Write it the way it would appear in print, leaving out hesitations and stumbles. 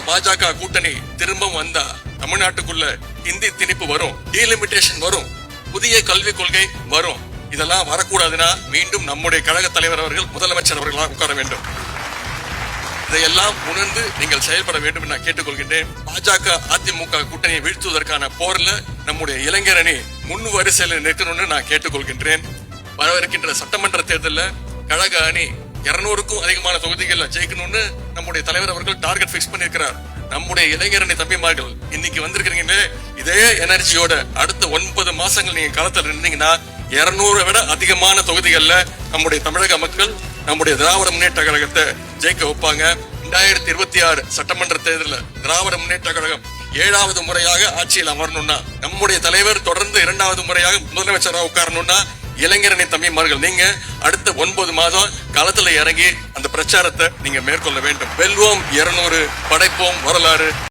பாஜக கூட்டணி திரும்ப வந்தா தமிழ்நாட்டுக்குள்ள இந்தி திணிப்பு வரும், டீலிமிட்டேஷன் வரும், புதிய கல்விக் கொள்கை வரும். இதெல்லாம் வரக்கூடாதுன்னா மீண்டும் நம்முடைய கழக தலைவர் அவர்கள், முதலமைச்சர் அவர்களாக உட்கார வேண்டும். இதையெல்லாம் உணர்ந்து நீங்கள் செயல்பட வேண்டும் என்று நான் கேட்டுக்கொள்கின்றேன். பாஜக அதிமுக கூட்டணியை வீழ்த்துவதற்கான போர்ல நம்முடைய இளைஞர் அணி முன் வரிசையில் நிற்கணும்னு நான் கேட்டுக்கொள்கின்றேன். வரவிருக்கின்ற சட்டமன்ற தேர்தலில் கழக அணி 200க்கும் அதிகமான தொகுதிகள்ல ஜெயிக்கணும்னு நம்முடைய தலைவர் அவர்கள் டார்கெட் பிக்ஸ் பண்ணிருக்கிறார். நம்முடைய இளைஞர் அணி தம்பிமார்கள் இன்னைக்கு வந்திருக்கிறீங்களே, இதே எனர்ஜியோட அடுத்த 9 மாசங்கள் நீங்க களத்தில் இருந்தீங்கன்னா 200 விட அதிகமான தொகுதிகள்ல நம்முடைய தமிழக மக்கள் நம்முடைய திராவிட முன்னேற்ற கழகத்தை ஜெயிக்க வைப்பாங்க. 2026 சட்டமன்ற தேர்தலில் திராவிட முன்னேற்ற கழகம் 7வது முறையாக ஆட்சியில் அமரணும்னா, நம்முடைய தலைவர் தொடர்ந்து 2வது முறையாக முதலமைச்சராக உட்காரணும்னா, இளைஞரணி தம்பிமார்கள் நீங்க அடுத்த 9 மாதம் களத்துல இறங்கி அந்த பிரச்சாரத்தை நீங்க மேற்கொள்ள வேண்டும். வெல்வோம் 200, படைப்போம் வரலாறு.